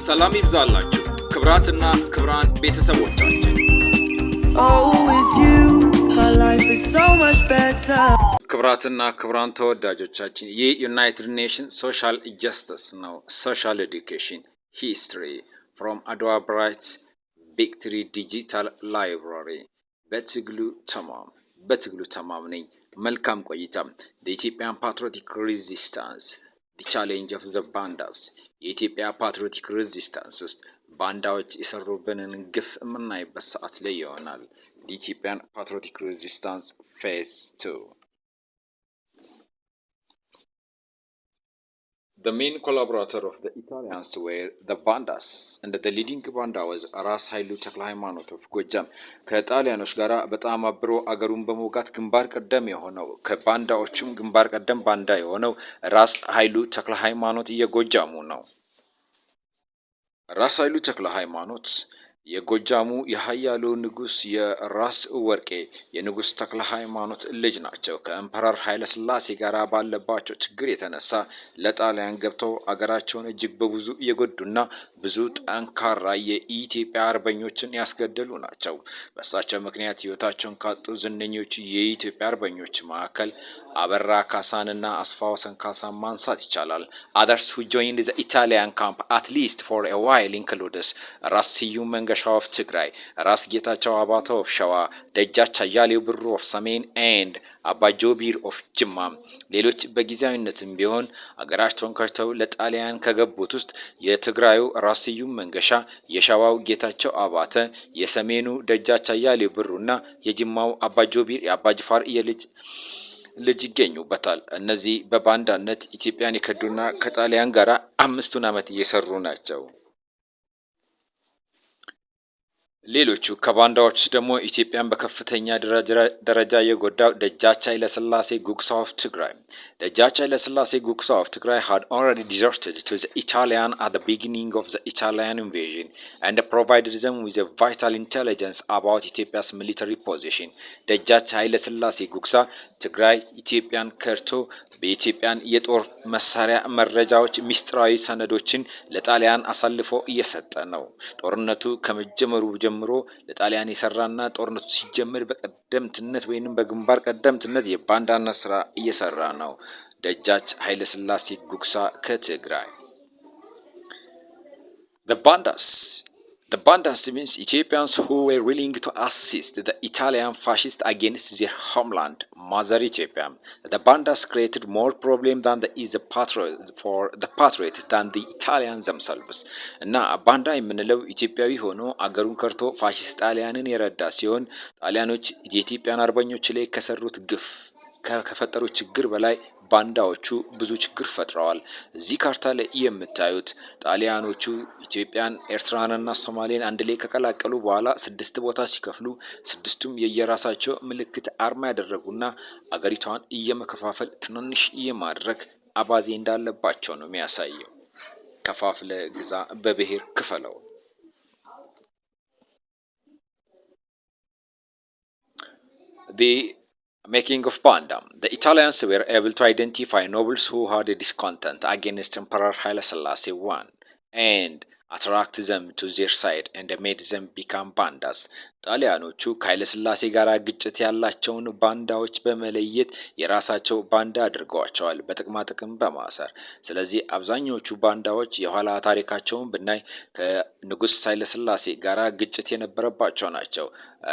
ሰላም ይብዛላችሁ ክብራትና ክብራን ቤተሰቦቻችን ክብራትና ክብራን ተወዳጆቻችን ይህ ዩናይትድ ኔሽን ሶሻል ጀስቲስ ነው። ሶሻል ኤዱኬሽን ሂስትሪ ፍሮም አድዋ ብራይት ቪክቶሪ ዲጂታል ላይብራሪ በትግሉ ተማም ነኝ። መልካም ቆይታ። The Ethiopian Patriotic Resistance The Challenge of the Bandas የኢትዮጵያ ፓትሪዮቲክ ሬዚስታንስ ውስጥ ባንዳዎች የሰሩብንን ግፍ የምናይበት ሰዓት ላይ ይሆናል። The Ethiopian Patriotic Resistance Phase 2 The main collaborator of the Italians were the Bandas and the leading banda was ራስ ኃይሉ ተክለሃይማኖት of ጎጃም ከጣሊያኖች ጋራ በጣም አብሮ አገሩን በመውጋት ግንባር ቀደም የሆነው ከባንዳዎቹም ግንባር ቀደም ባንዳ የሆነው ራስ ኃይሉ ተክለሃይማኖት የጎጃሙ ነው። ራስ ኃይሉ ተክለሃይማኖት የጎጃሙ የኃያሉ ንጉስ የራስ ወርቄ የንጉስ ተክለሃይማኖት ልጅ ናቸው። ከኤምፐረር ኃይለ ሥላሴ ጋር ባለባቸው ችግር የተነሳ ለጣሊያን ገብተው አገራቸውን እጅግ በብዙ የጎዱና ብዙ ጠንካራ የኢትዮጵያ አርበኞችን ያስገደሉ ናቸው። በእሳቸው ምክንያት ህይወታቸውን ካጡ ዝነኞቹ የኢትዮጵያ አርበኞች መካከል አበራ ካሳንና አስፋወሰን ካሳን ማንሳት ይቻላል። Others who joined the Italian camp at least for a while includes ራስ ስዩም መንገሻ of Tigray, ራስ ጌታቸው አባተ of ሸዋ፣ ደጃች አያሌው ብሩ of ሰሜን and አባ ጆቢር of ጅማ። ሌሎች በጊዜያዊነትም ቢሆን አገራቸውን ከርተው ለጣሊያን ከገቡት ውስጥ የትግራዩ ራስ ስዩም መንገሻ፣ የሸዋው ጌታቸው አባተ፣ የሰሜኑ ደጃች አያሌው ብሩና የጅማው አባ ጆቢር የአባ ጅፋር ልጅ ይገኙበታል። እነዚህ በባንዳነት ኢትዮጵያን የከዱና ከጣሊያን ጋር 5 ዓመት እየሰሩ ናቸው። ሌሎቹ ከባንዳዎች ደግሞ ኢትዮጵያን በከፍተኛ ደረጃ የጎዳው ደጃች ኃይለ ሥላሴ ጉግሳ of Tigray. ደጃች ኃይለ ሥላሴ ጉግሳ of Tigray had already deserted to the Italian at the beginning of the Italian invasion and provided them with a vital intelligence about Ethiopia's military position. ደጃች ኃይለ ሥላሴ ጉግሳ ትግራይ ኢትዮጵያን ከርቶ በኢትዮጵያን የጦር መሳሪያ መረጃዎች ሚስጥራዊ ሰነዶችን ለጣሊያን አሳልፎ እየሰጠ ነው። ጦርነቱ ከመጀመሩ ጀምሮ ለጣሊያን የሰራና ጦርነቱ ሲጀምር በቀደምትነት ወይንም በግንባር ቀደምትነት የባንዳነት ስራ እየሰራ ነው። ደጃች ኃይለ ሥላሴ ጉግሳ ከትግራይ The Bandas means Ethiopians who were willing to assist the Italian fascists against their homeland, Mother Ethiopia. The Bandas created more problem than for the patriots than the Italians themselves. እና ባንዳ የምንለው ኢትዮጵያዊ ሆኖ አገሩን ከርቶ ፋሺስት ጣሊያንን የረዳ ሲሆን ጣሊያኖች የኢትዮጵያን አርበኞች ላይ ከሰሩት ግፍ ከፈጠሩት ችግር በላይ ባንዳዎቹ ብዙ ችግር ፈጥረዋል። እዚህ ካርታ ላይ የምታዩት ጣሊያኖቹ ኢትዮጵያን ኤርትራንና ሶማሌን አንድ ላይ ከቀላቀሉ በኋላ 6 ቦታ ሲከፍሉ 6ቱም የየራሳቸው ምልክት አርማ ያደረጉና አገሪቷን እየመከፋፈል ትንንሽ የማድረግ አባዜ እንዳለባቸው ነው የሚያሳየው። ከፋፍለ ግዛ በብሔር ክፈለው። The making of Banda. The Italians were able to identify nobles who had a discontent against Emperor Haile Selassie I and attract them to their side and made them become bandas. ጣሊያኖቹ ከኃይለ ሥላሴ ጋር ግጭት ያላቸውን ባንዳዎች በመለየት የራሳቸው ባንዳ አድርገዋቸዋል በጥቅማ ጥቅም በማሰር። ስለዚህ አብዛኞቹ ባንዳዎች የኋላ ታሪካቸውን ብናይ ከንጉስ ኃይለ ሥላሴ ጋር ግጭት የነበረባቸው ናቸው።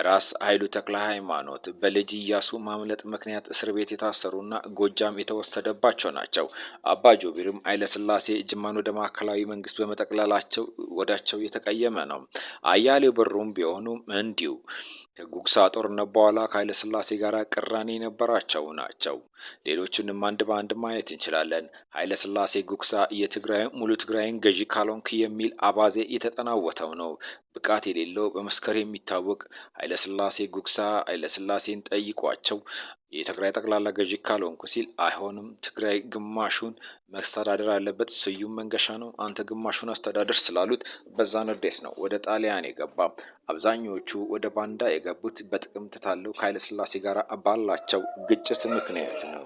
ራስ ኃይሉ ተክለሃይማኖት በልጅ ኢያሱ ማምለጥ ምክንያት እስር ቤት የታሰሩና ጎጃም የተወሰደባቸው ናቸው። አባ ጆቢርም ኃይለ ሥላሴ ጅማን ወደ ማዕከላዊ መንግስት በመጠቅለላቸው ወዳቸው የተቀየመ ነው። አያሌው ብሩም ቢሆኑ እንዲሁ ከጉግሳ ጦርነት በኋላ ከኃይለ ሥላሴ ጋር ቅራኔ የነበራቸው ናቸው። ሌሎቹንም አንድ በአንድ ማየት እንችላለን። ኃይለ ሥላሴ ጉግሳ የትግራይ ሙሉ ትግራይን ገዢ ካልሆንክ የሚል አባዜ የተጠናወተው ነው። ብቃት የሌለው በመስከር የሚታወቅ ኃይለ ሥላሴ ጉግሳ ኃይለ ሥላሴን ጠይቋቸው የትግራይ ጠቅላላ ገዢ ካልሆንኩ ሲል አይሆንም፣ ትግራይ ግማሹን መስተዳደር ያለበት ስዩም መንገሻ ነው፣ አንተ ግማሹን አስተዳደር ስላሉት በዛ ንዴት ነው ወደ ጣሊያን የገባ። አብዛኞቹ ወደ ባንዳ የገቡት በጥቅም ተታለው ከኃይለ ሥላሴ ጋር ባላቸው ግጭት ምክንያት ነው።